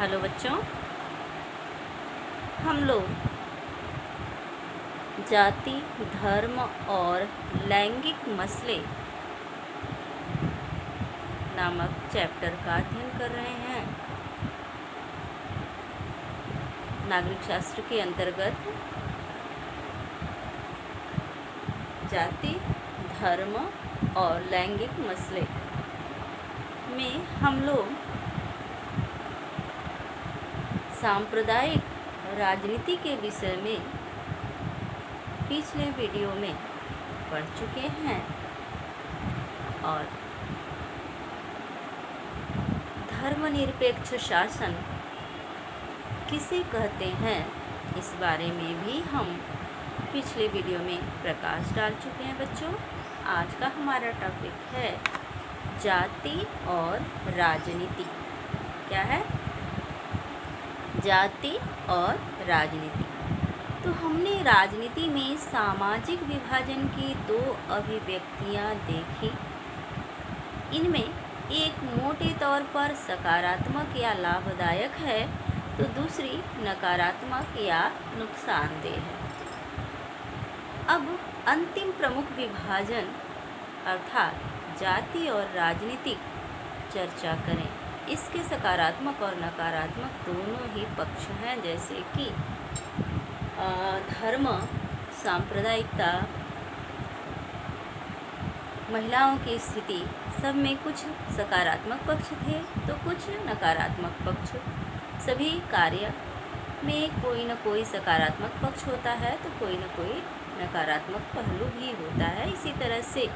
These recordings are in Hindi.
हेलो बच्चों, हम लोग जाति, धर्म और लैंगिक मसले नामक चैप्टर का अध्ययन कर रहे हैं। नागरिक शास्त्र के अंतर्गत जाति, धर्म और लैंगिक मसले में हम लोग सांप्रदायिक राजनीति के विषय में पिछले वीडियो में पढ़ चुके हैं और धर्मनिरपेक्ष शासन किसे कहते हैं इस बारे में भी हम पिछले वीडियो में प्रकाश डाल चुके हैं। बच्चों, आज का हमारा टॉपिक है जाति और राजनीति। क्या है? जाति और राजनीति। तो हमने राजनीति में सामाजिक विभाजन की दो अभिव्यक्तियां देखी। इनमें एक मोटे तौर पर सकारात्मक या लाभदायक है तो दूसरी नकारात्मक या नुकसानदेह है। अब अंतिम प्रमुख विभाजन अर्थात जाति और राजनीतिक चर्चा करें। इसके सकारात्मक और नकारात्मक दोनों ही पक्ष हैं, जैसे कि धर्म, सांप्रदायिकता, महिलाओं की स्थिति, सब में कुछ सकारात्मक पक्ष थे तो कुछ नकारात्मक पक्ष। सभी कार्य में कोई न कोई सकारात्मक पक्ष होता है तो कोई न कोई नकारात्मक पहलू भी होता है। इसी तरह से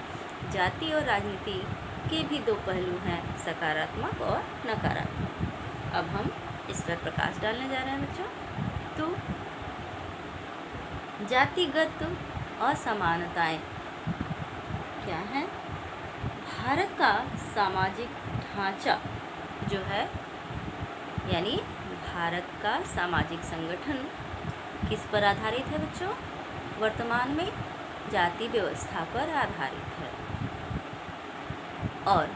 जाति और राजनीति के भी दो पहलू हैं, सकारात्मक और नकारात्मक। अब हम इस पर प्रकाश डालने जा रहे हैं बच्चों। तो जातिगत असमानताएं क्या हैं? भारत का सामाजिक ढांचा जो है, यानी भारत का सामाजिक संगठन किस पर आधारित है बच्चों? वर्तमान में जाति व्यवस्था पर आधारित है। और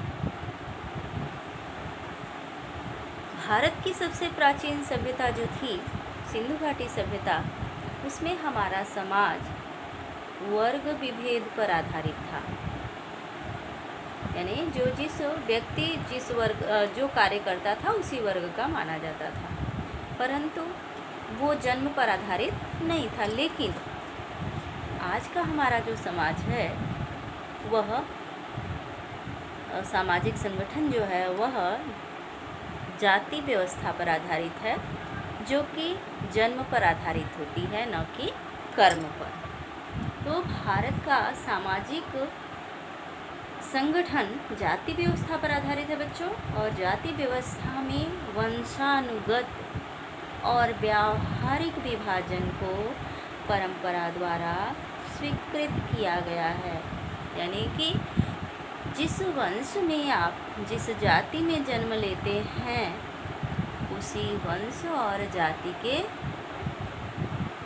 भारत की सबसे प्राचीन सभ्यता जो थी सिंधु घाटी सभ्यता, उसमें हमारा समाज वर्ग विभेद पर आधारित था। यानी जिस व्यक्ति जिस वर्ग जो कार्य करता था उसी वर्ग का माना जाता था, परंतु वो जन्म पर आधारित नहीं था। लेकिन आज का हमारा जो समाज है वह सामाजिक संगठन जो है वह जाति व्यवस्था पर आधारित है, जो कि जन्म पर आधारित होती है, न कि कर्म पर। तो भारत का सामाजिक संगठन जाति व्यवस्था पर आधारित है बच्चों। और जाति व्यवस्था में वंशानुगत और व्यावहारिक विभाजन को परंपरा द्वारा स्वीकृत किया गया है। यानी कि जिस वंश में आप जिस जाति में जन्म लेते हैं उसी वंश और जाति के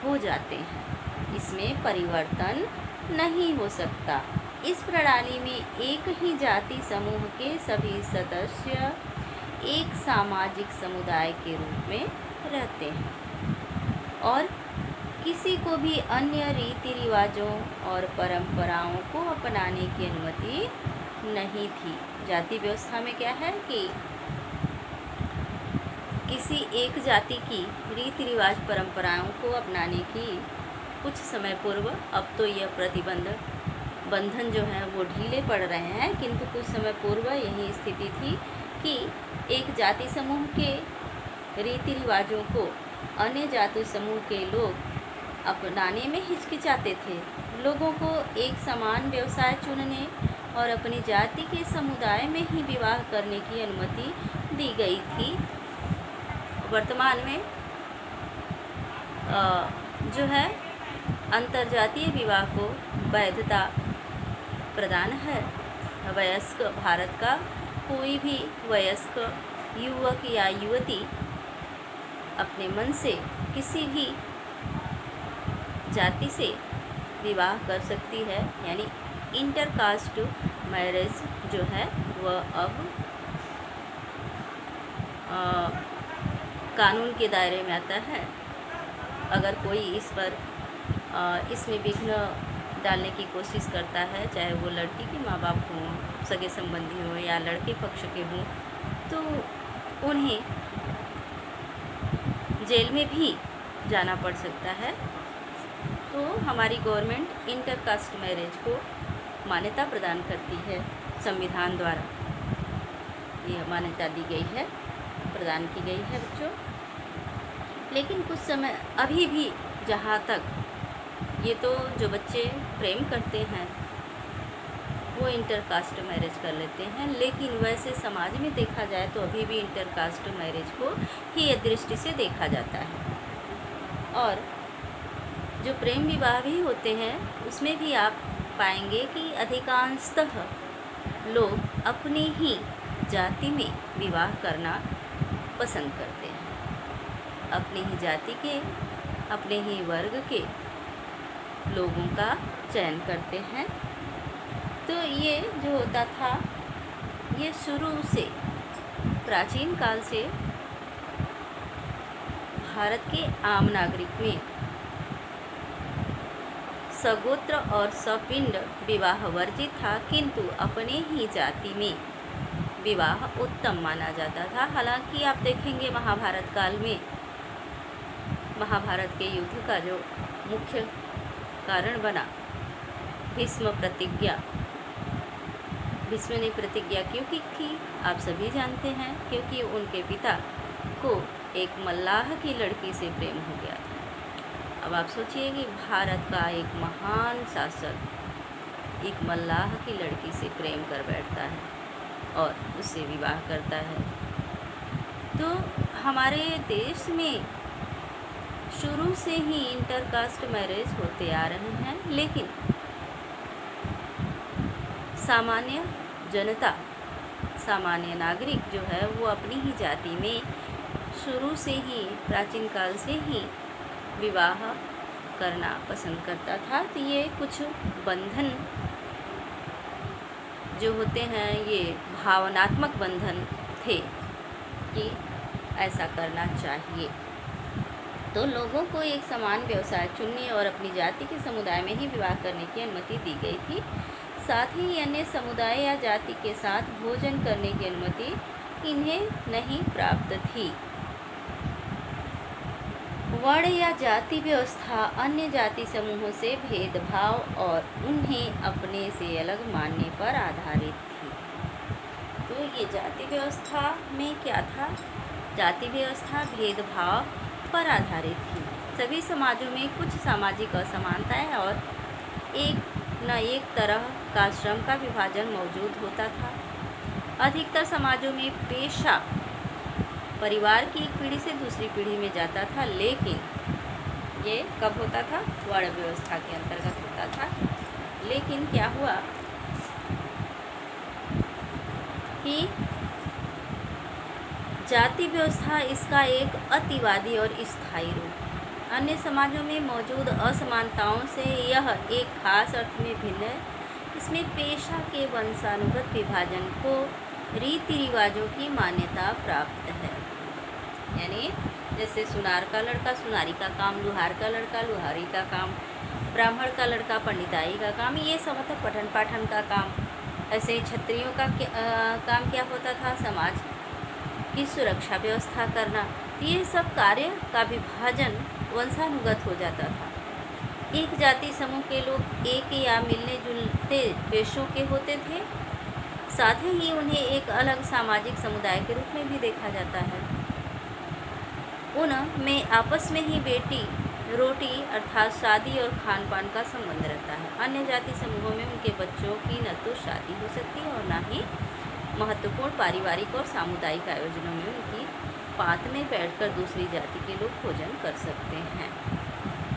हो जाते हैं, इसमें परिवर्तन नहीं हो सकता। इस प्रणाली में एक ही जाति समूह के सभी सदस्य एक सामाजिक समुदाय के रूप में रहते हैं और किसी को भी अन्य रीति रिवाजों और परंपराओं को अपनाने की अनुमति नहीं थी। जाति व्यवस्था में क्या है कि किसी एक जाति की रीति रिवाज परंपराओं को अपनाने की कुछ समय पूर्व, अब तो यह बंधन जो है वो ढीले पड़ रहे हैं, किंतु कुछ समय पूर्व यही स्थिति थी कि एक जाति समूह के रीति रिवाजों को अन्य जाति समूह के लोग अपनाने में हिचकिचाते थे। लोगों को एक समान व्यवसाय चुनने और अपनी जाति के समुदाय में ही विवाह करने की अनुमति दी गई थी। वर्तमान में जो है अंतर्जातीय विवाह को वैधता प्रदान है। वयस्क भारत का कोई भी वयस्क युवक या युवती अपने मन से किसी भी जाति से विवाह कर सकती है। यानी इंटरकास्ट मैरिज जो है वह अब कानून के दायरे में आता है। अगर कोई इस पर इसमें विघ्न डालने की कोशिश करता है, चाहे वो लड़की के माँ बाप हों, सगे संबंधी हों या लड़के पक्ष के हों, तो उन्हें जेल में भी जाना पड़ सकता है। तो हमारी गवर्नमेंट इंटरकास्ट मैरिज को मान्यता प्रदान करती है, संविधान द्वारा ये मान्यता दी गई है, प्रदान की गई है बच्चों। लेकिन कुछ समय अभी भी जहाँ तक ये तो जो बच्चे प्रेम करते हैं वो इंटरकास्ट मैरिज कर लेते हैं, लेकिन वैसे समाज में देखा जाए तो अभी भी इंटरकास्ट मैरिज को ही एक दृष्टि से देखा जाता है। और जो प्रेम विवाह भी होते हैं उसमें भी आप पाएंगे कि अधिकांशतः लोग अपनी ही जाति में विवाह करना पसंद करते हैं, अपनी ही जाति के, अपने ही वर्ग के लोगों का चयन करते हैं। तो ये जो होता था, ये शुरू से प्राचीन काल से भारत के आम नागरिक में सगोत्र और सपिंड विवाह वर्जित था, किंतु अपने ही जाति में विवाह उत्तम माना जाता था। हालांकि आप देखेंगे महाभारत काल में महाभारत के युद्ध का जो मुख्य कारण बना भीष्म प्रतिज्ञा, भीष्म ने प्रतिज्ञा क्यों की थी आप सभी जानते हैं, क्योंकि उनके पिता को एक मल्लाह की लड़की से प्रेम हो गया था। अब आप सोचिए कि भारत का एक महान शासक एक मल्लाह की लड़की से प्रेम कर बैठता है और उससे विवाह करता है। तो हमारे देश में शुरू से ही इंटरकास्ट मैरिज होते आ रहे हैं, लेकिन सामान्य जनता, सामान्य नागरिक जो है वो अपनी ही जाति में शुरू से ही, प्राचीन काल से ही विवाह करना पसंद करता था। तो ये कुछ बंधन जो होते हैं ये भावनात्मक बंधन थे कि ऐसा करना चाहिए। तो लोगों को एक समान व्यवसाय चुनने और अपनी जाति के समुदाय में ही विवाह करने की अनुमति दी गई थी। साथ ही अन्य समुदाय या जाति के साथ भोजन करने की अनुमति इन्हें नहीं प्राप्त थी। वर्ण या जाति व्यवस्था अन्य जाति समूहों से भेदभाव और उन्हें अपने से अलग मानने पर आधारित थी। तो ये जाति व्यवस्था में क्या था? जाति व्यवस्था भेदभाव पर आधारित थी। सभी समाजों में कुछ सामाजिक असमानताएं और एक न एक तरह का श्रम का विभाजन मौजूद होता था। अधिकतर समाजों में पेशा परिवार की एक पीढ़ी से दूसरी पीढ़ी में जाता था, लेकिन ये कब होता था? वर्ण व्यवस्था के अंतर्गत होता था। लेकिन क्या हुआ कि जाति व्यवस्था इसका एक अतिवादी और स्थायी रूप। अन्य समाजों में मौजूद असमानताओं से यह एक खास अर्थ में भिन्न है। इसमें पेशा के वंशानुगत विभाजन को रीति रिवाजों की मान्यता प्राप्त है। यानी जैसे सुनार का लड़का सुनारी का काम, लुहार का लड़का लुहारी का काम, ब्राह्मण का लड़का पंडिताई का काम, ये सब मतलब पठन पाठन का काम। ऐसे क्षत्रियों का काम क्या होता था? समाज की सुरक्षा व्यवस्था करना। ये सब कार्य का विभाजन वंशानुगत हो जाता था। एक जाति समूह के लोग एक या मिलने जुलते पेशों के होते थे, साथ ही उन्हें एक अलग सामाजिक समुदाय के रूप में भी देखा जाता है। उनमें आपस में ही बेटी रोटी अर्थात शादी और खान पान का संबंध रहता है। अन्य जाति समूहों में उनके बच्चों की न तो शादी हो सकती है और न ही महत्वपूर्ण पारिवारिक और सामुदायिक आयोजनों में उनकी पात में बैठकर दूसरी जाति के लोग भोजन कर सकते हैं।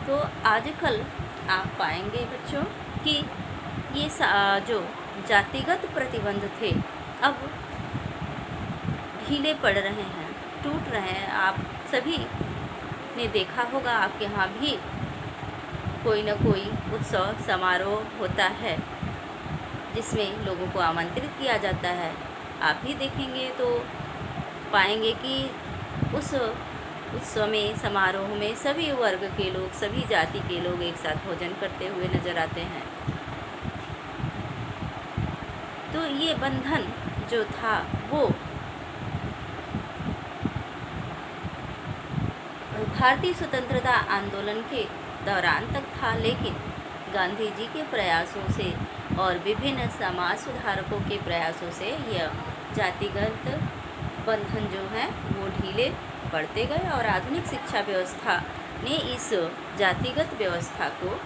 तो आजकल आप पाएंगे बच्चों कि ये जो जातिगत प्रतिबंध थे अब ढीले पड़ रहे हैं, टूट रहे हैं। आप सभी ने देखा होगा, आपके यहाँ भी कोई न कोई उत्सव समारोह होता है जिसमें लोगों को आमंत्रित किया जाता है। आप भी देखेंगे तो पाएंगे कि उस उत्सव में, समारोह में सभी वर्ग के लोग, सभी जाति के लोग एक साथ भोजन करते हुए नजर आते हैं। तो ये बंधन जो था वो भारतीय स्वतंत्रता आंदोलन के दौरान तक था, लेकिन गांधी जी के प्रयासों से और विभिन्न समाज सुधारकों के प्रयासों से यह जातिगत बंधन जो है वो ढीले पड़ते गए और आधुनिक शिक्षा व्यवस्था ने इस जातिगत व्यवस्था को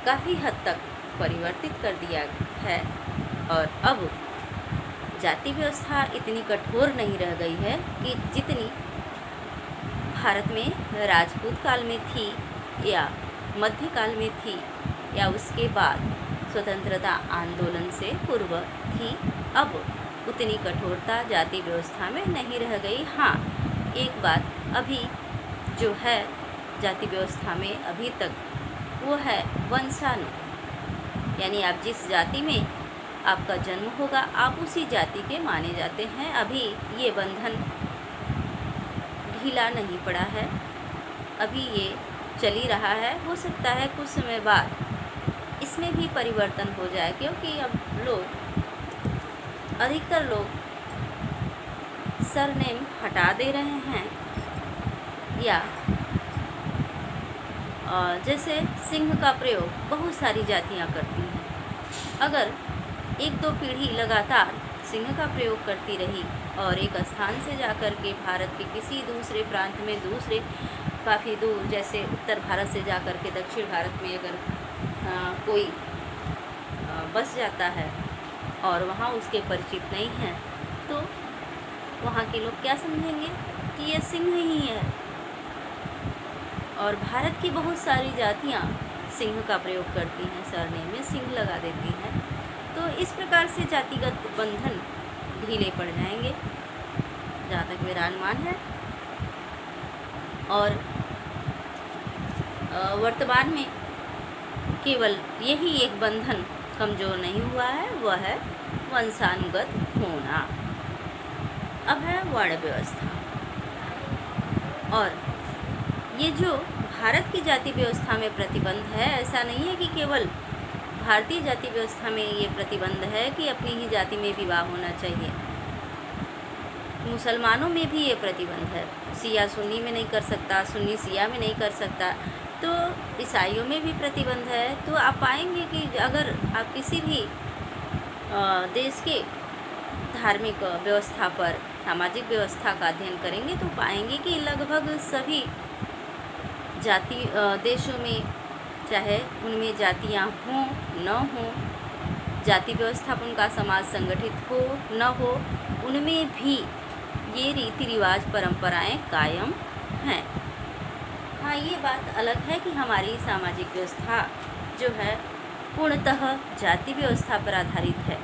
काफ़ी हद तक परिवर्तित कर दिया है और अब जाति व्यवस्था इतनी कठोर नहीं रह गई है कि जितनी भारत में राजपूत काल में थी या मध्यकाल में थी या उसके बाद स्वतंत्रता आंदोलन से पूर्व थी। अब उतनी कठोरता जाति व्यवस्था में नहीं रह गई। हाँ, एक बात अभी जो है जाति व्यवस्था में अभी तक वो है वंशानुगत, यानी आप जिस जाति में आपका जन्म होगा आप उसी जाति के माने जाते हैं। अभी ये बंधन ढीला नहीं पड़ा है, अभी ये चल ही रहा है। हो सकता है कुछ समय बाद इसमें भी परिवर्तन हो जाए, क्योंकि अब अधिकतर लोग सरनेम हटा दे रहे हैं या जैसे सिंह का प्रयोग बहुत सारी जातियां करती हैं। अगर एक दो पीढ़ी लगातार सिंह का प्रयोग करती रही और एक स्थान से जाकर के भारत के किसी दूसरे प्रांत में, दूसरे काफ़ी दूर जैसे उत्तर भारत से जाकर के दक्षिण भारत में अगर कोई बस जाता है और वहाँ उसके परिचित नहीं हैं, तो वहाँ के लोग क्या समझेंगे कि ये सिंह ही है। और भारत की बहुत सारी जातियाँ सिंह का प्रयोग करती हैं, सरनेम में सिंह लगा देती हैं। तो इस प्रकार से जातिगत बंधन ढीले पड़ जाएंगे, जहाँ तक मेरा अनुमान है। और वर्तमान में केवल यही एक बंधन कमज़ोर नहीं हुआ है, वह है वंशानुगत होना। अब है वर्ण व्यवस्था। और ये जो भारत की जाति व्यवस्था में प्रतिबंध है, ऐसा नहीं है कि केवल भारतीय जाति व्यवस्था में ये प्रतिबंध है कि अपनी ही जाति में विवाह होना चाहिए। मुसलमानों में भी ये प्रतिबंध है, शिया सुन्नी में नहीं कर सकता, सुन्नी शिया में नहीं कर सकता। तो ईसाइयों में भी प्रतिबंध है। तो आप पाएंगे कि अगर आप किसी भी देश के धार्मिक व्यवस्था पर, सामाजिक व्यवस्था का अध्ययन करेंगे तो पाएंगे कि लगभग सभी जाति देशों में, चाहे उनमें जातियां हों न हों, जाति व्यवस्था पर उनका समाज संगठित हो न हो, उनमें भी ये रीति रिवाज परंपराएं कायम हैं। हाँ, ये बात अलग है कि हमारी सामाजिक व्यवस्था जो है पूर्णतः जाति व्यवस्था पर आधारित है।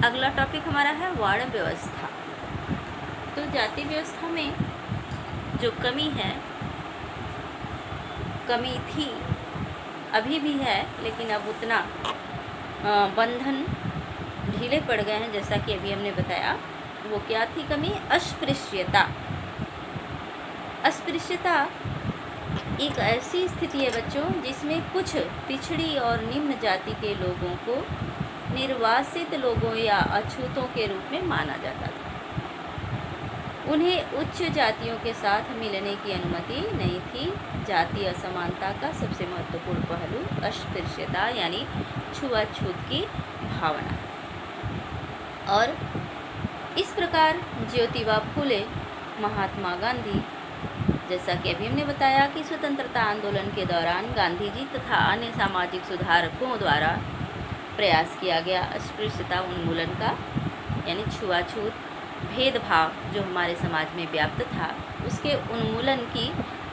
अगला टॉपिक हमारा है वर्ण व्यवस्था। तो जाति व्यवस्था में जो कमी है, कमी थी, अभी भी है, लेकिन अब उतना बंधन ढीले पड़ गए हैं जैसा कि अभी हमने बताया। वो क्या थी कमी? अस्पृश्यता। अस्पृश्यता एक ऐसी स्थिति है बच्चों जिसमें कुछ पिछड़ी और निम्न जाति के लोगों को निर्वासित लोगों या अछूतों के रूप में माना जाता था। उन्हें उच्च जातियों के साथ मिलने की अनुमति नहीं थी। जातीय असमानता का सबसे महत्वपूर्ण पहलू अस्पृश्यता यानी छुआछूत की भावना। और इस प्रकार ज्योतिबा फूले, महात्मा गांधी, जैसा कि अभी हमने बताया कि स्वतंत्रता आंदोलन के दौरान गांधी जी तथा अन्य सामाजिक सुधारकों द्वारा प्रयास किया गया अस्पृश्यता उन्मूलन का, यानी छुआछूत भेदभाव जो हमारे समाज में व्याप्त था उसके उन्मूलन की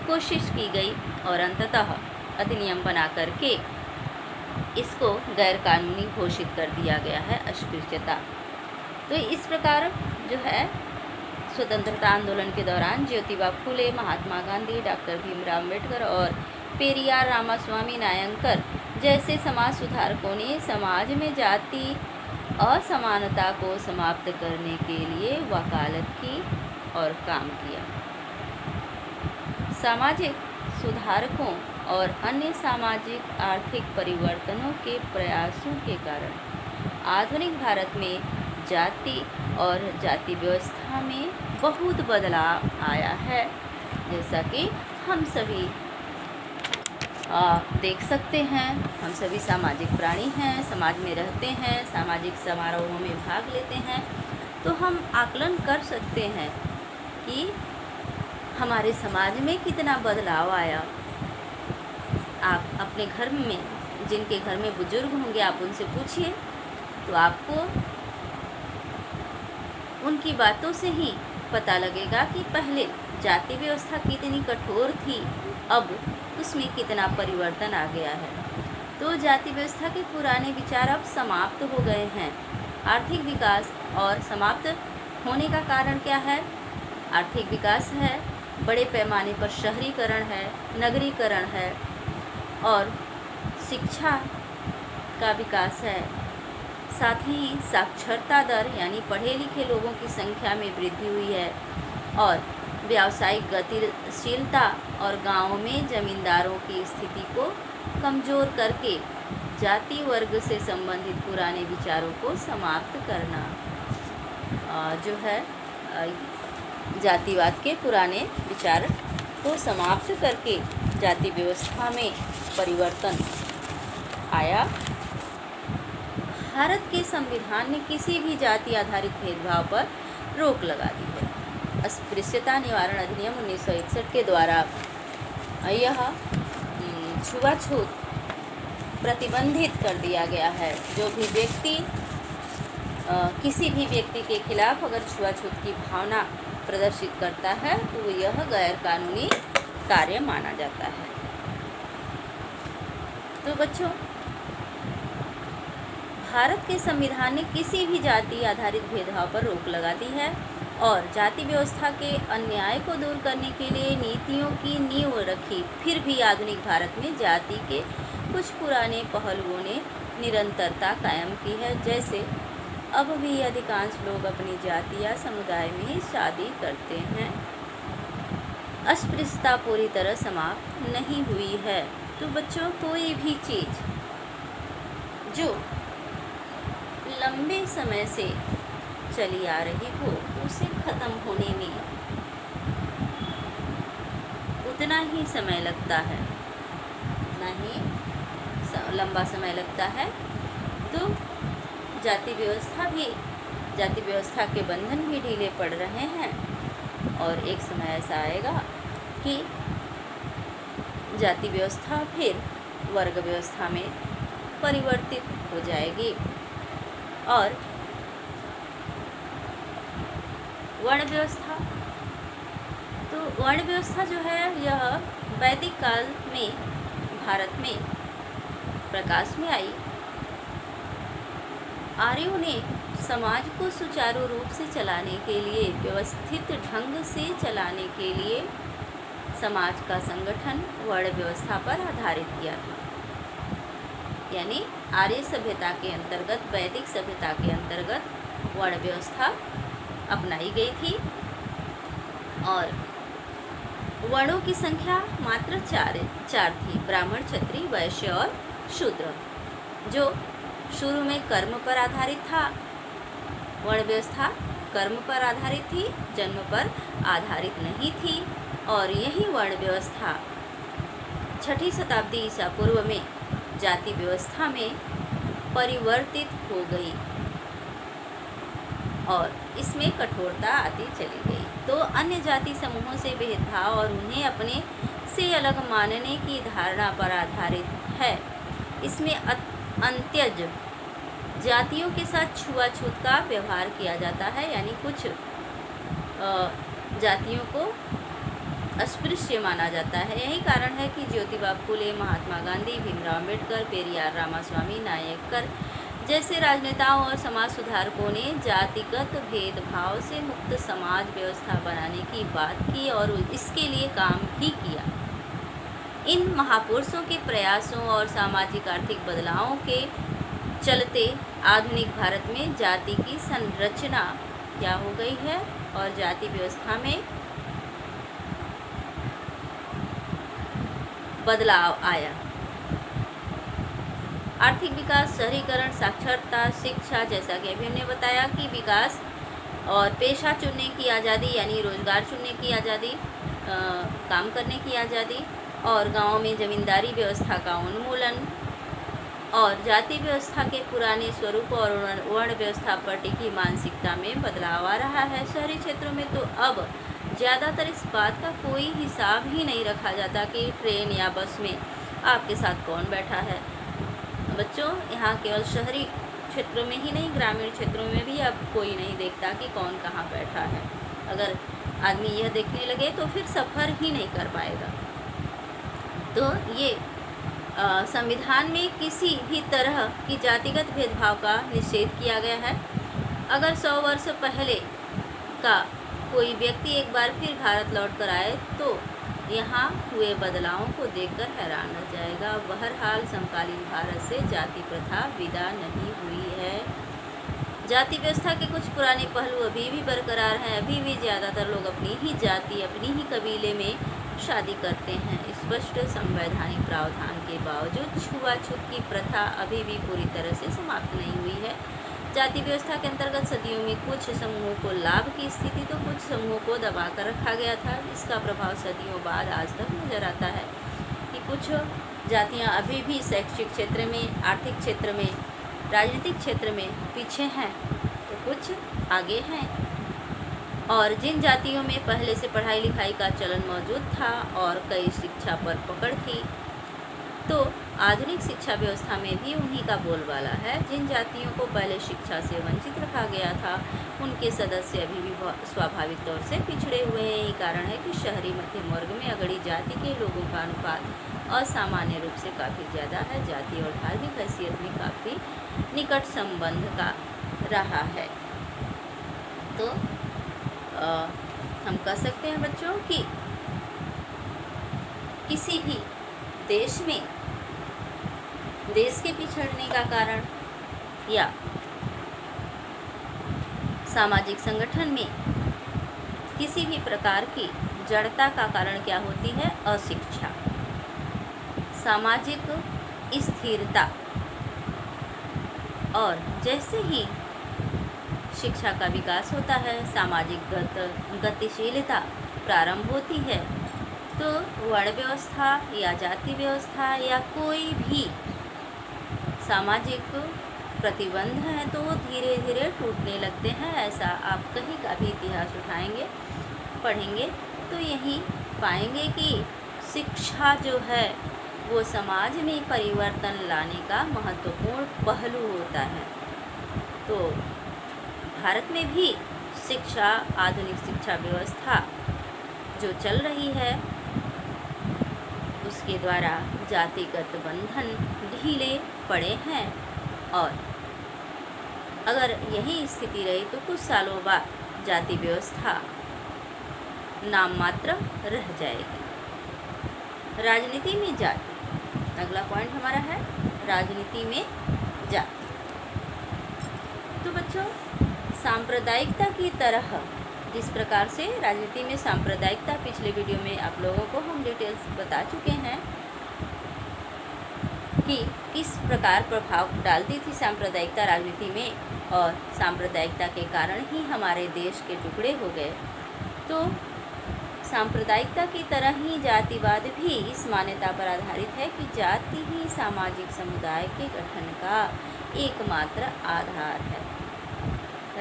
कोशिश की गई और अंततः अधिनियम बना करके इसको गैरकानूनी घोषित कर दिया गया है अस्पृश्यता। तो इस प्रकार जो है स्वतंत्रता आंदोलन के दौरान ज्योतिबा फूले, महात्मा गांधी, डॉक्टर भीमराव अम्बेडकर और पेरियार रामास्वामी नायंकर जैसे समाज सुधारकों ने समाज में जाति असमानता को समाप्त करने के लिए वकालत की और काम किया। सामाजिक सुधारकों और अन्य सामाजिक आर्थिक परिवर्तनों के प्रयासों के कारण आधुनिक भारत में जाति और जाति व्यवस्था में बहुत बदलाव आया है। जैसा कि हम सभी देख सकते हैं, हम सभी सामाजिक प्राणी हैं, समाज में रहते हैं, सामाजिक समारोहों में भाग लेते हैं, तो हम आकलन कर सकते हैं कि हमारे समाज में कितना बदलाव आया। आप अपने घर में, जिनके घर में बुजुर्ग होंगे, आप उनसे पूछिए तो आपको उनकी बातों से ही पता लगेगा कि पहले जाति व्यवस्था कितनी कठोर थी, अब उसमें कितना परिवर्तन आ गया है। तो जाति व्यवस्था के पुराने विचार अब समाप्त हो गए हैं। आर्थिक विकास और समाप्त होने का कारण क्या है? आर्थिक विकास है, बड़े पैमाने पर शहरीकरण है, नगरीकरण है और शिक्षा का विकास है। साथ ही साक्षरता दर यानी पढ़े लिखे लोगों की संख्या में वृद्धि हुई है और व्यावसायिक गतिशीलता और गाँव में जमींदारों की स्थिति को कमज़ोर करके जाति वर्ग से संबंधित पुराने विचारों को समाप्त करना जो है जातिवाद के पुराने विचार को समाप्त करके जाति व्यवस्था में परिवर्तन आया। भारत के संविधान ने किसी भी जाति आधारित भेदभाव पर रोक लगा दी है। अस्पृश्यता निवारण अधिनियम 1961 के द्वारा यह छुआछूत प्रतिबंधित कर दिया गया है। जो भी व्यक्ति किसी भी व्यक्ति के खिलाफ अगर छुआछूत की भावना प्रदर्शित करता है तो यह गैर कानूनी कार्य माना जाता है। तो बच्चों, भारत के संविधान ने किसी भी जाति आधारित भेदभाव पर रोक लगा दी है और जाति व्यवस्था के अन्याय को दूर करने के लिए नीतियों की नींव रखी। फिर भी आधुनिक भारत में जाति के कुछ पुराने पहलुओं ने निरंतरता कायम की है। जैसे अब भी अधिकांश लोग अपनी जाति या समुदाय में ही शादी करते हैं। अस्पृश्यता पूरी तरह समाप्त नहीं हुई है। तो बच्चों, कोई भी चीज़ जो लंबे समय से चली आ रही हो उसे ख़त्म होने में उतना ही समय लगता है, उतना ही लंबा समय लगता है। तो जाति व्यवस्था के बंधन भी ढीले पड़ रहे हैं और एक समय ऐसा आएगा कि जाति व्यवस्था फिर वर्ग व्यवस्था में परिवर्तित हो जाएगी। और वर्ण व्यवस्था, तो वर्ण व्यवस्था जो है यह वैदिक काल में भारत में प्रकाश में आई। आर्यों ने समाज को सुचारू रूप से चलाने के लिए, व्यवस्थित ढंग से चलाने के लिए समाज का संगठन वर्ण व्यवस्था पर आधारित किया था। यानी आर्य सभ्यता के अंतर्गत, वैदिक सभ्यता के अंतर्गत वर्ण व्यवस्था अपनाई गई थी और वर्णों की संख्या मात्र चार थी: ब्राह्मण, क्षत्रिय, वैश्य और शूद्र। जो शुरू में कर्म पर आधारित था, वर्ण व्यवस्था कर्म पर आधारित थी, जन्म पर आधारित नहीं थी। और यही वर्ण व्यवस्था 6ठी शताब्दी ईसा पूर्व में जाति व्यवस्था में परिवर्तित हो गई और इसमें कठोरता आती चली गई। तो अन्य जाति समूहों से भेदभाव और उन्हें अपने से अलग मानने की धारणा पर आधारित है। इसमें अंत्यज जातियों के साथ छुआछूत का व्यवहार किया जाता है, यानी कुछ जातियों को अस्पृश्य माना जाता है। यही कारण है कि ज्योतिबा फुले, महात्मा गांधी, भीमराव अम्बेडकर, पेरियार रामास्वामी नायकर जैसे राजनेताओं और समाज सुधारकों ने जातिगत भेदभाव से मुक्त समाज व्यवस्था बनाने की बात की और इसके लिए काम भी किया। इन महापुरुषों के प्रयासों और सामाजिक आर्थिक बदलावों के चलते आधुनिक भारत में जाति की संरचना क्या हो गई है और जाति व्यवस्था में बदलाव आया। आर्थिक विकास, शहरीकरण, साक्षरता, शिक्षा, जैसा कि अभी हमने बताया कि विकास और पेशा चुनने की आज़ादी यानी रोजगार चुनने की आज़ादी, काम करने की आज़ादी, और गाँव में जमींदारी व्यवस्था का उन्मूलन और जाति व्यवस्था के पुराने स्वरूप और वर्ण व्यवस्था पर टिकी मानसिकता में बदलाव आ रहा है। शहरी क्षेत्रों में तो अब ज़्यादातर इस बात का कोई हिसाब ही नहीं रखा जाता कि ट्रेन या बस में आपके साथ कौन बैठा है। बच्चों, यहाँ केवल शहरी क्षेत्रों में ही नहीं, ग्रामीण क्षेत्रों में भी अब कोई नहीं देखता कि कौन कहाँ बैठा है। अगर आदमी यह देखने लगे तो फिर सफ़र ही नहीं कर पाएगा। तो ये संविधान में किसी भी तरह की जातिगत भेदभाव का निषेध किया गया है। अगर 100 वर्ष पहले का कोई व्यक्ति एक बार फिर भारत लौट कर आए तो यहाँ हुए बदलावों को देखकर हैरान रह जाएगा। बहरहाल समकालीन भारत से जाति प्रथा विदा नहीं हुई है। जाति व्यवस्था के कुछ पुराने पहलू अभी भी बरकरार हैं। अभी भी ज़्यादातर लोग अपनी ही जाति, अपनी ही कबीले में शादी करते हैं। स्पष्ट संवैधानिक प्रावधान के बावजूद छुआछूत की प्रथा अभी भी पूरी तरह से समाप्त नहीं हुई है। जाति व्यवस्था के अंतर्गत सदियों में कुछ समूहों को लाभ की स्थिति तो कुछ समूहों को दबा कर रखा गया था। इसका प्रभाव सदियों बाद आज तक नजर आता है कि कुछ जातियां अभी भी शैक्षिक क्षेत्र में, आर्थिक क्षेत्र में, राजनीतिक क्षेत्र में पीछे हैं तो कुछ आगे हैं। और जिन जातियों में पहले से पढ़ाई लिखाई का चलन मौजूद था और कई शिक्षा पर पकड़ थी, तो आधुनिक शिक्षा व्यवस्था में भी उन्हीं का बोलबाला है। जिन जातियों को पहले शिक्षा से वंचित रखा गया था, उनके सदस्य अभी भी स्वाभाविक तौर से पिछड़े हुए हैं। यही कारण है कि शहरी मध्यम वर्ग में अगड़ी जाति के लोगों का अनुपात असामान्य रूप से काफ़ी ज़्यादा है। जाति और धार्मिक हैसियत में काफ़ी निकट संबंध का रहा है। तो हम कह सकते हैं बच्चों कि किसी भी देश में देश के पिछड़ने का कारण या सामाजिक संगठन में किसी भी प्रकार की जड़ता का कारण क्या होती है? अशिक्षा। सामाजिक स्थिरता। और जैसे ही शिक्षा का विकास होता है, सामाजिक गतिशीलता प्रारंभ होती है, तो वर्ण व्यवस्था या जाति व्यवस्था या कोई भी सामाजिक प्रतिबंध हैं तो वो धीरे धीरे टूटने लगते हैं। ऐसा आप कहीं का भी इतिहास उठाएंगे, पढ़ेंगे तो यही पाएंगे कि शिक्षा जो है वो समाज में परिवर्तन लाने का महत्वपूर्ण पहलू होता है। तो भारत में भी शिक्षा, आधुनिक शिक्षा व्यवस्था जो चल रही है उसके द्वारा जातिगत बंधन ढीले पड़े हैं और अगर यही स्थिति रही तो कुछ सालों बाद जाति व्यवस्था नाम मात्र रह जाएगी। राजनीति में जाति, अगला पॉइंट हमारा है राजनीति में जाति। तो बच्चों, सांप्रदायिकता की तरह जिस प्रकार से राजनीति में सांप्रदायिकता पिछले वीडियो में आप लोगों को हम डिटेल्स बता चुके हैं कि किस प्रकार प्रभाव डालती थी सांप्रदायिकता राजनीति में, और सांप्रदायिकता के कारण ही हमारे देश के टुकड़े हो गए। तो सांप्रदायिकता की तरह ही जातिवाद भी इस मान्यता पर आधारित है कि जाति ही सामाजिक समुदाय के गठन का एकमात्र आधार है।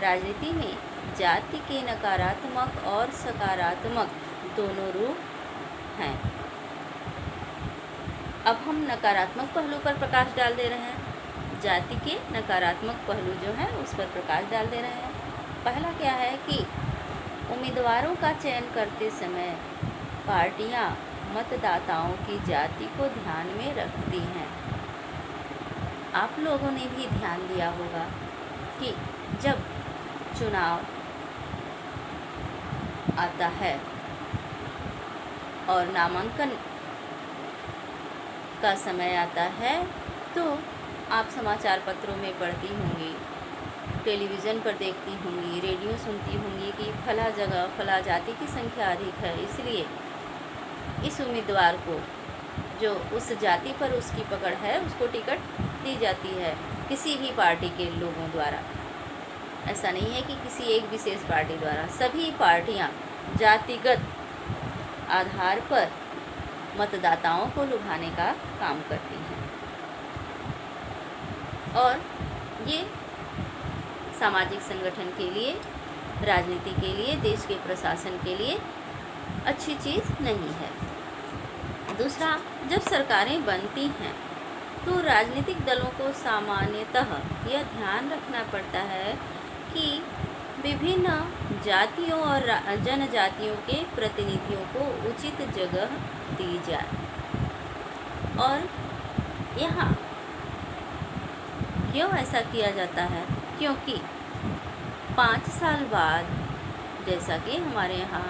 राजनीति में जाति के नकारात्मक और सकारात्मक दोनों रूप हैं। अब हम नकारात्मक पहलू पर प्रकाश डाल दे रहे हैं। जाति के नकारात्मक पहलू जो हैं उस पर प्रकाश डाल दे रहे हैं। पहला क्या है कि उम्मीदवारों का चयन करते समय पार्टियां मतदाताओं की जाति को ध्यान में रखती हैं। आप लोगों ने भी ध्यान दिया होगा कि जब चुनाव आता है और नामांकन का समय आता है तो आप समाचार पत्रों में पढ़ती होंगी, टेलीविज़न पर देखती होंगी, रेडियो सुनती होंगी कि फला जगह फला जाति की संख्या अधिक है, इसलिए इस उम्मीदवार को जो उस जाति पर उसकी पकड़ है उसको टिकट दी जाती है किसी भी पार्टी के लोगों द्वारा। ऐसा नहीं है कि किसी एक विशेष पार्टी द्वारा, सभी पार्टियां जातिगत आधार पर मतदाताओं को लुभाने का काम करती हैं और ये सामाजिक संगठन के लिए, राजनीति के लिए, देश के प्रशासन के लिए अच्छी चीज़ नहीं है। दूसरा, जब सरकारें बनती हैं तो राजनीतिक दलों को सामान्यतः यह ध्यान रखना पड़ता है कि विभिन्न जातियों और जनजातियों के प्रतिनिधियों को उचित जगह दी जाए। और यहाँ क्यों ऐसा किया जाता है? क्योंकि 5 साल बाद, जैसा कि हमारे यहाँ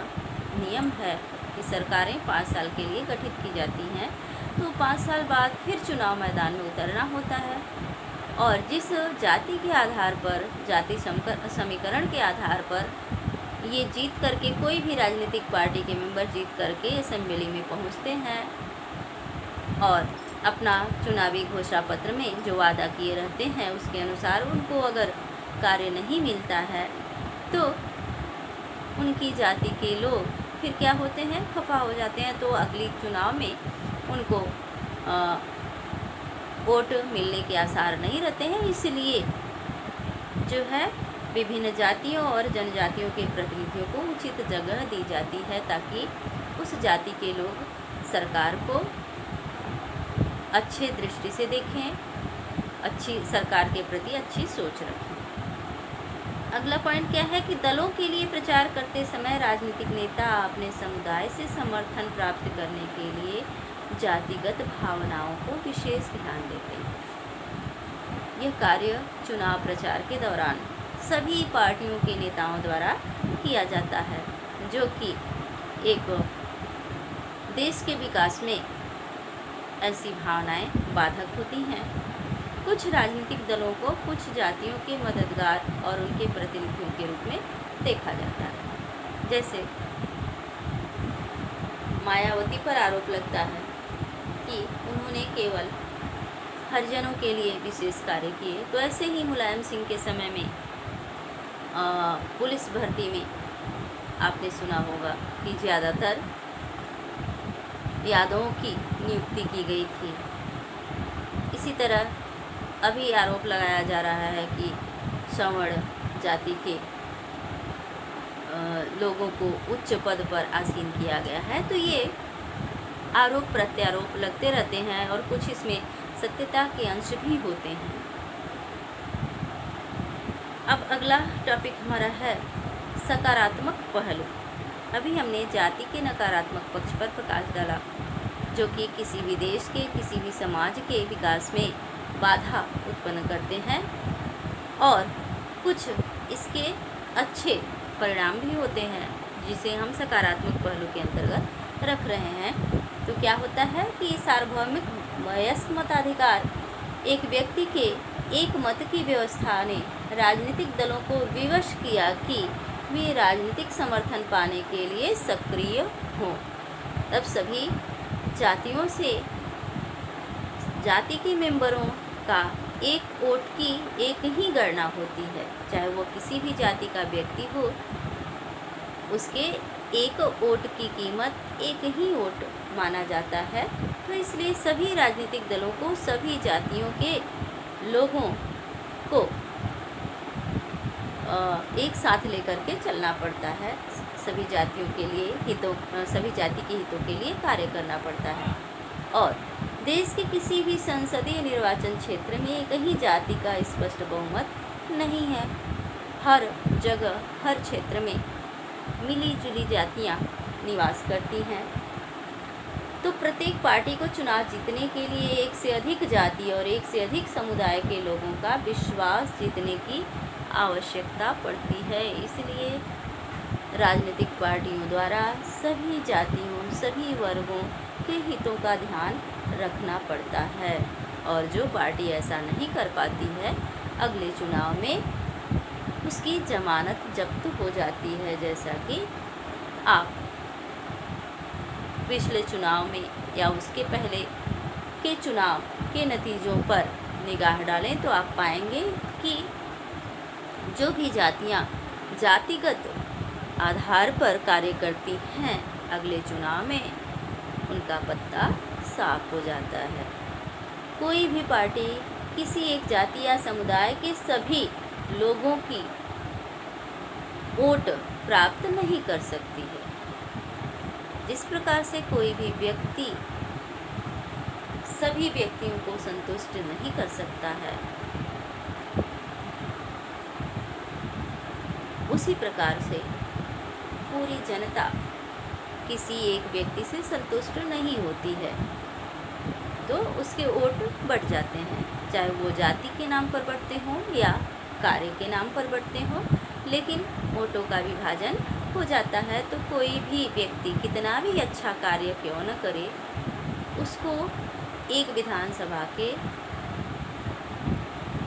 नियम है कि सरकारें 5 साल के लिए गठित की जाती हैं, तो 5 साल बाद फिर चुनाव मैदान में उतरना होता है और जिस जाति के आधार पर, जाति समीकरण के आधार पर ये जीत करके, कोई भी राजनीतिक पार्टी के मेंबर जीत करके असेंबली में पहुंचते हैं और अपना चुनावी घोषणा पत्र में जो वादा किए रहते हैं उसके अनुसार उनको अगर कार्य नहीं मिलता है तो उनकी जाति के लोग फिर क्या होते हैं, खफा हो जाते हैं। तो अगली चुनाव में उनको वोट मिलने के आसार नहीं रहते हैं। इसलिए जो है विभिन्न जातियों और जनजातियों के प्रतिनिधियों को उचित जगह दी जाती है ताकि उस जाति के लोग सरकार को अच्छे दृष्टि से देखें, अच्छी सरकार के प्रति अच्छी सोच रखें। अगला पॉइंट क्या है कि दलों के लिए प्रचार करते समय राजनीतिक नेता अपने समुदाय से समर्थन प्राप्त करने के लिए जातिगत भावनाओं को विशेष ध्यान देते हैं। यह कार्य चुनाव प्रचार के दौरान सभी पार्टियों के नेताओं द्वारा किया जाता है, जो कि एक देश के विकास में ऐसी भावनाएं बाधक होती हैं। कुछ राजनीतिक दलों को कुछ जातियों के मददगार और उनके प्रतिनिधियों के रूप में देखा जाता है। जैसे मायावती पर आरोप लगता है कि उन्होंने केवल हरिजनों के लिए विशेष कार्य किए, तो ऐसे ही मुलायम सिंह के समय में पुलिस भर्ती में आपने सुना होगा कि ज़्यादातर यादवों की नियुक्ति की गई थी। इसी तरह अभी आरोप लगाया जा रहा है कि सवर्ण जाति के लोगों को उच्च पद पर आसीन किया गया है। तो ये आरोप प्रत्यारोप लगते रहते हैं और कुछ इसमें सत्यता के अंश भी होते हैं। अब अगला टॉपिक हमारा है सकारात्मक पहलू। अभी हमने जाति के नकारात्मक पक्ष पर प्रकाश डाला, जो कि किसी भी देश के, किसी भी समाज के विकास में बाधा उत्पन्न करते हैं और कुछ इसके अच्छे परिणाम भी होते हैं, जिसे हम सकारात्मक पहलू के अंतर्गत रख रहे हैं। तो क्या होता है कि सार्वभौमिक वयस्क मताधिकार, एक व्यक्ति के एक मत की व्यवस्था ने राजनीतिक दलों को विवश किया कि वे राजनीतिक समर्थन पाने के लिए सक्रिय हों। तब सभी जातियों से जाति के मेंबरों का एक वोट की एक ही गणना होती है, चाहे वो किसी भी जाति का व्यक्ति हो, उसके एक वोट की कीमत एक ही वोट माना जाता है। तो इसलिए सभी राजनीतिक दलों को सभी जातियों के लोगों को एक साथ लेकर के चलना पड़ता है। सभी जातियों के लिए सभी जाति के हितों के लिए कार्य करना पड़ता है। और देश के किसी भी संसदीय निर्वाचन क्षेत्र में एक ही जाति का स्पष्ट बहुमत नहीं है। हर जगह, हर क्षेत्र में मिली जुली जातियाँ निवास करती हैं। तो प्रत्येक पार्टी को चुनाव जीतने के लिए एक से अधिक जाति और एक से अधिक समुदाय के लोगों का विश्वास जीतने की आवश्यकता पड़ती है। इसलिए राजनीतिक पार्टियों द्वारा सभी जातियों, सभी वर्गों के हितों का ध्यान रखना पड़ता है। और जो पार्टी ऐसा नहीं कर पाती है, अगले चुनाव में उसकी जमानत जब्त हो जाती है। जैसा कि आप पिछले चुनाव में या उसके पहले के चुनाव के नतीजों पर निगाह डालें तो आप पाएंगे कि जो भी जातियां जातिगत आधार पर कार्य करती हैं, अगले चुनाव में उनका पत्ता साफ हो जाता है। कोई भी पार्टी किसी एक जाति या समुदाय के सभी लोगों की वोट प्राप्त नहीं कर सकती है। जिस प्रकार से कोई भी व्यक्ति सभी व्यक्तियों को संतुष्ट नहीं कर सकता है, उसी प्रकार से पूरी जनता किसी एक व्यक्ति से संतुष्ट नहीं होती है, तो उसके वोट बढ़ जाते हैं, चाहे वो जाति के नाम पर बढ़ते हों या कार्य के नाम पर बढ़ते हों। लेकिन वोटों का विभाजन हो जाता है तो कोई भी व्यक्ति कितना भी अच्छा कार्य क्यों न करे, उसको एक विधानसभा के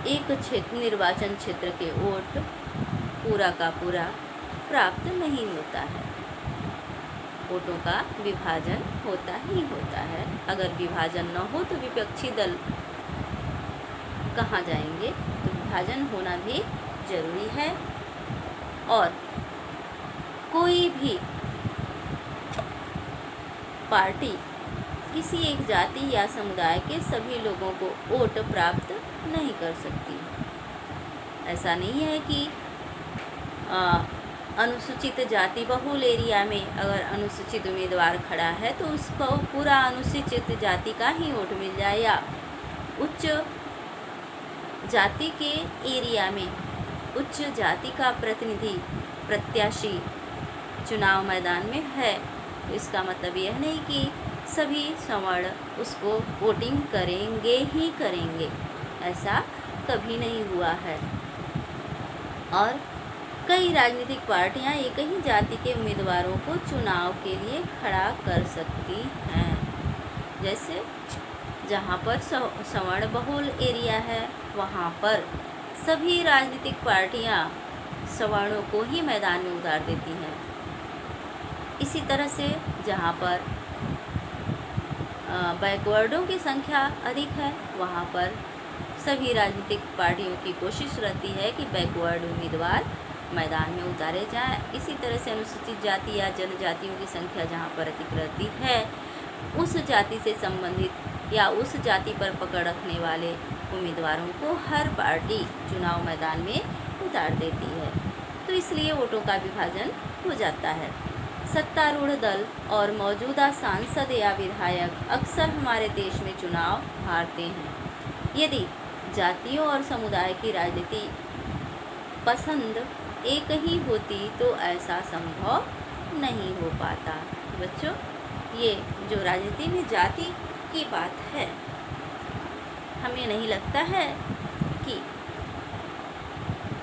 एक निर्वाचन क्षेत्र के वोट पूरा का पूरा प्राप्त नहीं होता है। वोटों का विभाजन होता ही होता है। अगर विभाजन न हो तो विपक्षी दल कहाँ जाएंगे? तो विभाजन होना भी जरूरी है। और कोई भी पार्टी किसी एक जाति या समुदाय के सभी लोगों को वोट प्राप्त नहीं कर सकती। ऐसा नहीं है कि अनुसूचित जाति बहुल एरिया में अगर अनुसूचित उम्मीदवार खड़ा है तो उसको पूरा अनुसूचित जाति का ही वोट मिल जाए, या उच्च जाति के एरिया में उच्च जाति का प्रतिनिधि प्रत्याशी चुनाव मैदान में है, तो इसका मतलब यह नहीं कि सभी सवर्ण उसको वोटिंग करेंगे ही करेंगे। ऐसा कभी नहीं हुआ है। और कई राजनीतिक पार्टियां एक ही जाति के उम्मीदवारों को चुनाव के लिए खड़ा कर सकती हैं। जैसे जहां पर सवर्ण बहुल एरिया है, वहां पर सभी राजनीतिक पार्टियां सवर्णों को ही मैदान में उतार देती हैं। इसी तरह से जहां पर बैकवर्डों की संख्या अधिक है, वहां पर सभी राजनीतिक पार्टियों की कोशिश रहती है कि बैकवर्ड उम्मीदवार मैदान में उतारे जाएं। इसी तरह से अनुसूचित जाति या जनजातियों की संख्या जहां पर अधिक रहती है, उस जाति से संबंधित या उस जाति पर पकड़ रखने वाले उम्मीदवारों को हर पार्टी चुनाव मैदान में उतार देती है। तो इसलिए वोटों का विभाजन हो जाता है। सत्तारूढ़ दल और मौजूदा सांसद या विधायक अक्सर हमारे देश में चुनाव हारते हैं। यदि जातियों और समुदाय की राजनीति पसंद एक ही होती तो ऐसा संभव नहीं हो पाता। बच्चों, ये जो राजनीति में जाति की बात है, हमें नहीं लगता है कि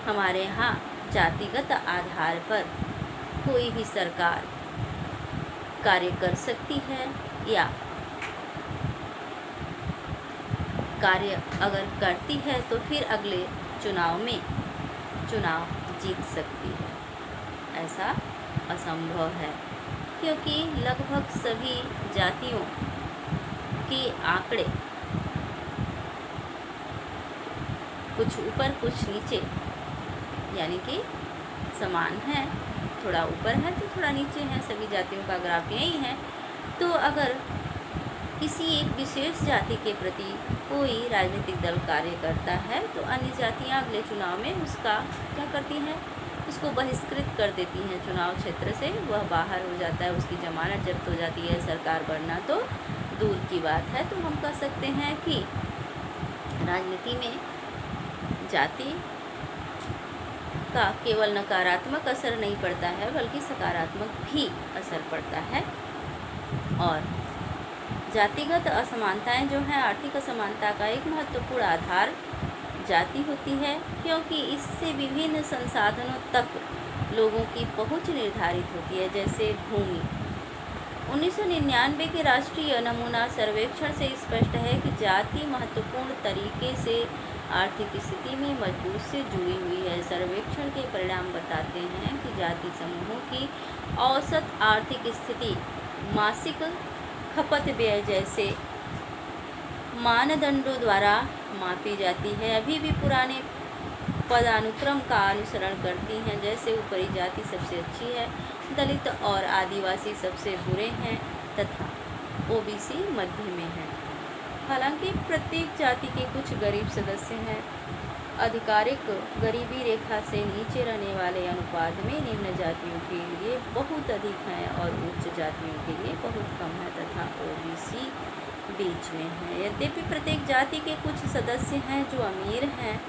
हमारे यहाँ जातिगत आधार पर कोई भी सरकार कार्य कर सकती है, या कार्य अगर करती है तो फिर अगले चुनाव में चुनाव जीत सकती है। ऐसा असंभव है, क्योंकि लगभग सभी जातियों के आंकड़े कुछ ऊपर कुछ नीचे यानी कि समान है। थोड़ा ऊपर है तो थोड़ा नीचे है, सभी जातियों का ग्राफ यही है। तो अगर किसी एक विशेष जाति के प्रति कोई राजनीतिक दल कार्य करता है तो अन्य जातियां अगले चुनाव में उसका क्या करती हैं? उसको बहिष्कृत कर देती हैं चुनाव क्षेत्र से। वह बाहर हो जाता है, उसकी जमानत जब्त हो जाती है। सरकार बनना तो दूर की बात है। तो हम कह सकते हैं कि राजनीति में जाति का केवल नकारात्मक असर नहीं पड़ता है, बल्कि सकारात्मक भी असर पड़ता है। और जातिगत असमानताएं जो हैं, आर्थिक असमानता का एक महत्वपूर्ण आधार जाति होती है, क्योंकि इससे विभिन्न संसाधनों तक लोगों की पहुंच निर्धारित होती है। जैसे भूमि, 1999 के राष्ट्रीय नमूना सर्वेक्षण से स्पष्ट है कि जाति महत्वपूर्ण तरीके से आर्थिक स्थिति में मजबूत से जुड़ी हुई है। सर्वेक्षण के परिणाम बताते हैं कि जाति समूहों की औसत आर्थिक स्थिति मासिक खपत व्यय जैसे मानदंडों द्वारा मापी जाती है। अभी भी पुराने पदानुक्रम का अनुसरण करती हैं, जैसे ऊपरी जाति सबसे अच्छी है, दलित और आदिवासी सबसे बुरे हैं तथा ओबीसी मध्य में है। हालांकि प्रत्येक जाति के कुछ गरीब सदस्य हैं। आधिकारिक गरीबी रेखा से नीचे रहने वाले अनुपात में निम्न जातियों के लिए बहुत अधिक हैं और उच्च जातियों के लिए बहुत कम है तथा ओबीसी बीच में है। यद्यपि प्रत्येक जाति के कुछ सदस्य हैं जो अमीर हैं।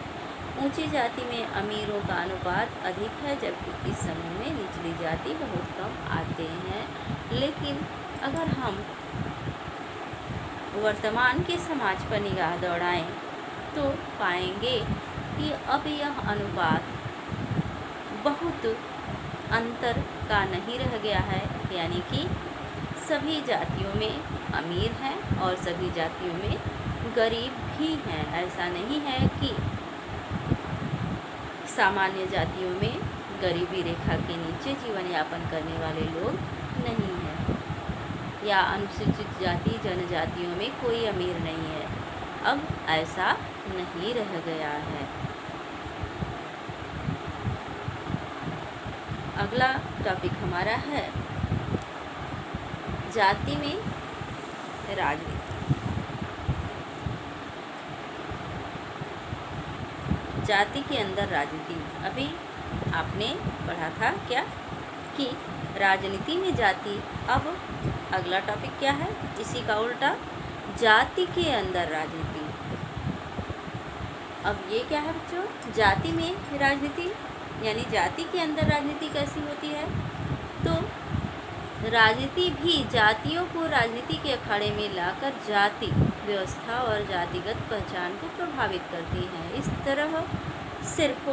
ऊंची जाति में अमीरों का अनुपात अधिक है, जबकि इस समूह में निचली जाति बहुत कम आते हैं। लेकिन अगर हम वर्तमान के समाज पर निगाह दौड़ाएं तो पाएंगे कि अब यह अनुपात बहुत अंतर का नहीं रह गया है, यानी कि सभी जातियों में अमीर हैं और सभी जातियों में गरीब भी हैं। ऐसा नहीं है कि सामान्य जातियों में गरीबी रेखा के नीचे जीवन यापन करने वाले लोग नहीं हैं या अनुसूचित जाति जनजातियों में कोई अमीर नहीं है। अब ऐसा नहीं रह गया है। अगला टॉपिक हमारा है जाति में राजनीति। जाति के अंदर राजनीति। अभी आपने पढ़ा था क्या कि राजनीति में जाति। अब अगला टॉपिक क्या है, इसी का उल्टा, जाति के अंदर राजनीति। अब ये क्या है बच्चों, जाति में राजनीति यानी जाति के अंदर राजनीति कैसी होती है। तो राजनीति भी जातियों को राजनीति के अखाड़े में लाकर जाति व्यवस्था और जातिगत पहचान को प्रभावित करती है। इस तरह सिर्फ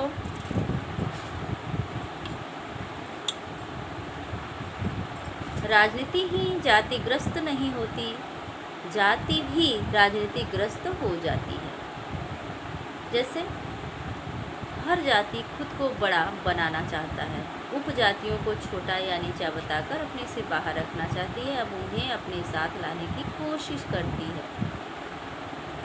राजनीति ही जातिग्रस्त नहीं होती, जाति भी राजनीतिग्रस्त हो जाती है। जैसे हर जाति खुद को बड़ा बनाना चाहता है, उपजातियों को छोटा या नीचा बताकर अपने से बाहर रखना चाहती है। अब उन्हें अपने साथ लाने की कोशिश करती है।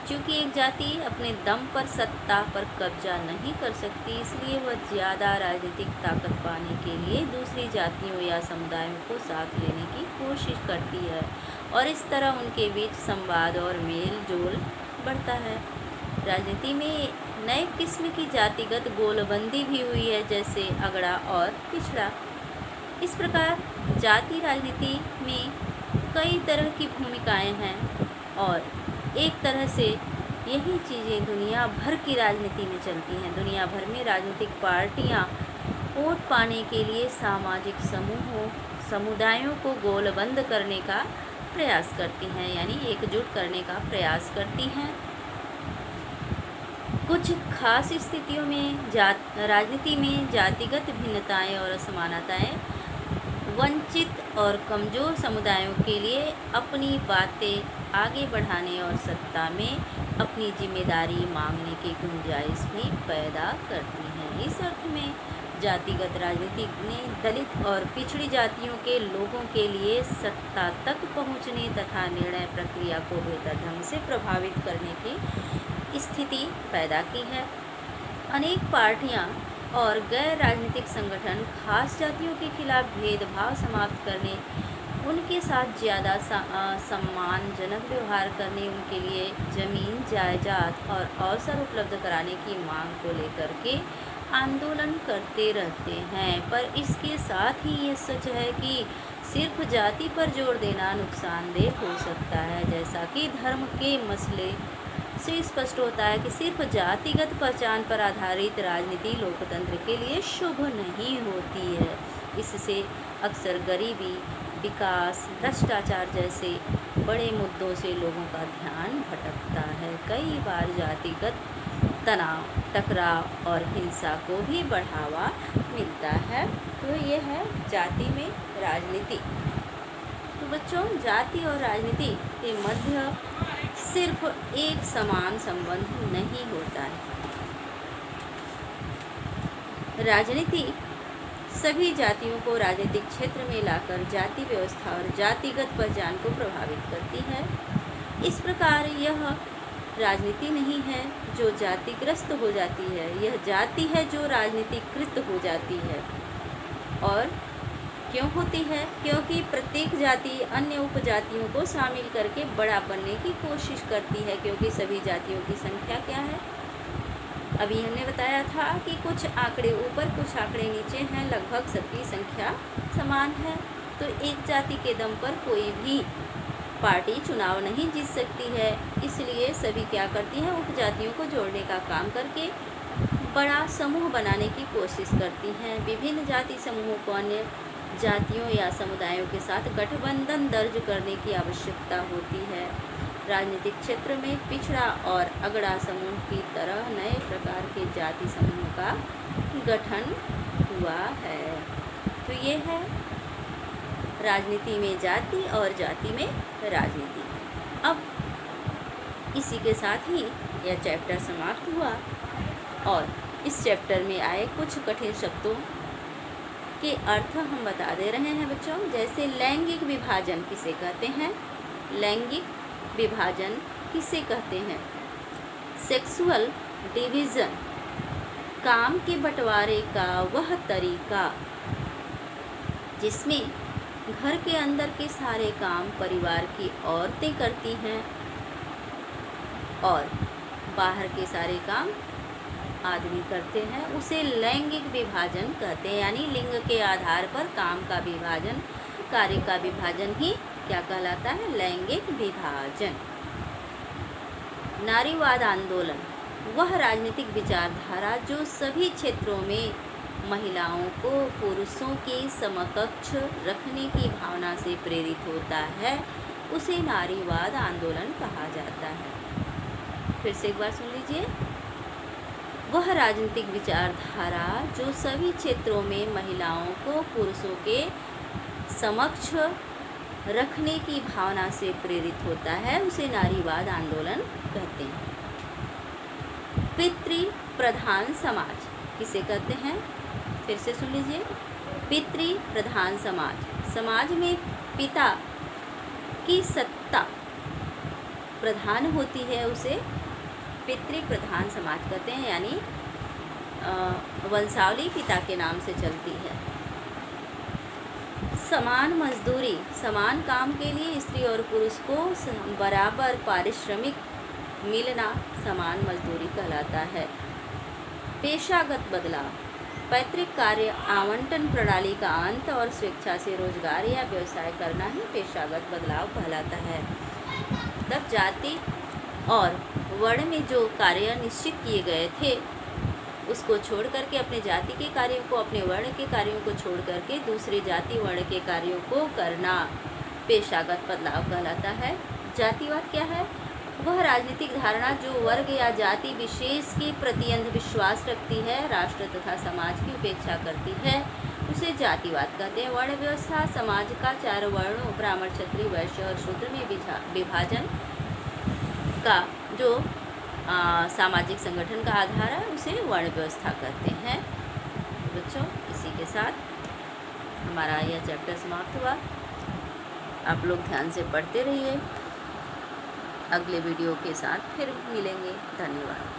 क्योंकि एक जाति अपने दम पर सत्ता पर कब्जा नहीं कर सकती, इसलिए वह ज़्यादा राजनीतिक ताकत पाने के लिए दूसरी जातियों या समुदायों को साथ लेने की कोशिश करती है और इस तरह उनके बीच संवाद और मेल जोल बढ़ता है। राजनीति में नए किस्म की जातिगत गोलबंदी भी हुई है, जैसे अगड़ा और पिछड़ा। इस प्रकार जाति राजनीति में कई तरह की भूमिकाएं हैं और एक तरह से यही चीज़ें दुनिया भर की राजनीति में चलती हैं। दुनिया भर में राजनीतिक पार्टियां वोट पाने के लिए सामाजिक समूहों समुदायों को गोलबंद करने का प्रयास करती हैं, यानी एकजुट करने का प्रयास करती हैं। कुछ खास स्थितियों में राजनीति में जातिगत भिन्नताएं और असमानताएं वंचित और कमज़ोर समुदायों के लिए अपनी बातें आगे बढ़ाने और सत्ता में अपनी जिम्मेदारी मांगने की गुंजाइश भी पैदा करती हैं। इस अर्थ में जातिगत राजनीति ने दलित और पिछड़ी जातियों के लोगों के लिए सत्ता तक पहुंचने तथा निर्णय प्रक्रिया को बेहतर ढंग से प्रभावित करने की स्थिति पैदा की है। अनेक पार्टियां और गैर राजनीतिक संगठन खास जातियों के खिलाफ भेदभाव समाप्त करने, उनके साथ ज़्यादा सम्मानजनक व्यवहार करने, उनके लिए ज़मीन जायदाद और अवसर उपलब्ध कराने की मांग को लेकर के आंदोलन करते रहते हैं। पर इसके साथ ही ये सच है कि सिर्फ जाति पर जोर देना नुकसानदेह हो सकता है। जैसा कि धर्म के मसले से स्पष्ट होता है कि सिर्फ जातिगत पहचान पर आधारित राजनीति लोकतंत्र के लिए शुभ नहीं होती है। इससे अक्सर गरीबी, विकास, भ्रष्टाचार जैसे बड़े मुद्दों से लोगों का ध्यान भटकता है। कई बार जातिगत तनाव, टकराव और हिंसा को भी बढ़ावा मिलता है। तो ये है जाति में राजनीति। तो बच्चों, जाति और राजनीति के मध्य सिर्फ एक समान संबंध नहीं होता है। राजनीति सभी जातियों को राजनीतिक क्षेत्र में लाकर जाति व्यवस्था और जातिगत पहचान को प्रभावित करती है। इस प्रकार यह राजनीति नहीं है जो जातिग्रस्त हो जाती है, यह जाति है जो राजनीतिकृत हो जाती है। और क्यों होती है? क्योंकि प्रत्येक जाति अन्य उपजातियों को शामिल करके बड़ा बनने की कोशिश करती है। क्योंकि सभी जातियों की संख्या क्या है? अभी हमने बताया था कि कुछ आंकड़े ऊपर कुछ आंकड़े नीचे हैं, लगभग सबकी संख्या समान है। तो एक जाति के दम पर कोई भी पार्टी चुनाव नहीं जीत सकती है। इसलिए सभी क्या करती हैं? उपजातियों को जोड़ने का काम करके बड़ा समूह बनाने की कोशिश करती हैं। विभिन्न जाति समूहों को अन्य जातियों या समुदायों के साथ गठबंधन दर्ज करने की आवश्यकता होती है। राजनीतिक क्षेत्र में पिछड़ा और अगड़ा समूह की तरह नए प्रकार के जाति समूहों का गठन हुआ है। तो ये है राजनीति में जाति और जाति में राजनीति। अब इसी के साथ ही यह चैप्टर समाप्त हुआ और इस चैप्टर में आए कुछ कठिन शब्दों के अर्थ हम बता दे रहे हैं बच्चों। जैसे लैंगिक विभाजन किसे कहते हैं? लैंगिक विभाजन किसे कहते हैं? सेक्सुअल डिवीज़न, काम के बंटवारे का वह तरीका जिसमें घर के अंदर के सारे काम परिवार की औरतें करती हैं और बाहर के सारे काम आदमी करते हैं, उसे लैंगिक विभाजन कहते हैं। यानी लिंग के आधार पर काम का विभाजन, कार्य का विभाजन ही क्या कहलाता है? लैंगिक विभाजन। नारीवाद आंदोलन वह राजनीतिक विचारधारा जो सभी क्षेत्रों में महिलाओं को पुरुषों के समकक्ष रखने की भावना से प्रेरित होता है, उसे नारीवाद आंदोलन कहा जाता है। फिर से एक बार सुन लीजिए। वह राजनीतिक विचारधारा जो सभी क्षेत्रों में महिलाओं को पुरुषों के समक्ष रखने की भावना से प्रेरित होता है, उसे नारीवाद आंदोलन कहते हैं। पितृ प्रधान समाज किसे कहते हैं? फिर से सुन लीजिए। पितृ प्रधान समाज, समाज में पिता की सत्ता प्रधान होती है, उसे पितृ प्रधान समाज कहते हैं। यानी वंशावली पिता के नाम से चलती है। समान मजदूरी, समान काम के लिए स्त्री और पुरुष को बराबर पारिश्रमिक मिलना समान मजदूरी कहलाता है। पेशागत बदलाव, पैतृक कार्य आवंटन प्रणाली का अंत और स्वेच्छा से रोजगार या व्यवसाय करना ही पेशागत बदलाव कहलाता है। तब जाति और वर्ण में जो कार्य निश्चित किए गए थे उसको छोड़ करके, अपने जाति के कार्यों को, अपने वर्ण के कार्यों को छोड़ करके दूसरे जाति वर्ण के कार्यों को करना पेशागत बदलाव कहलाता है। जातिवाद क्या है? वह राजनीतिक धारणा जो वर्ग या जाति विशेष के प्रति अंधविश्वास रखती है, राष्ट्र तथा समाज की उपेक्षा करती है, उसे जातिवाद कहते हैं। वर्ण व्यवस्था समाज का 4 वर्णों ब्राह्मण, क्षत्रिय, वैश्य और शूद्र में विभाजन का जो सामाजिक संगठन का आधार है, उसे वर्ण व्यवस्था कहते हैं। बच्चों, इसी के साथ हमारा यह चैप्टर समाप्त हुआ। आप लोग ध्यान से पढ़ते रहिए। अगले वीडियो के साथ फिर मिलेंगे। धन्यवाद।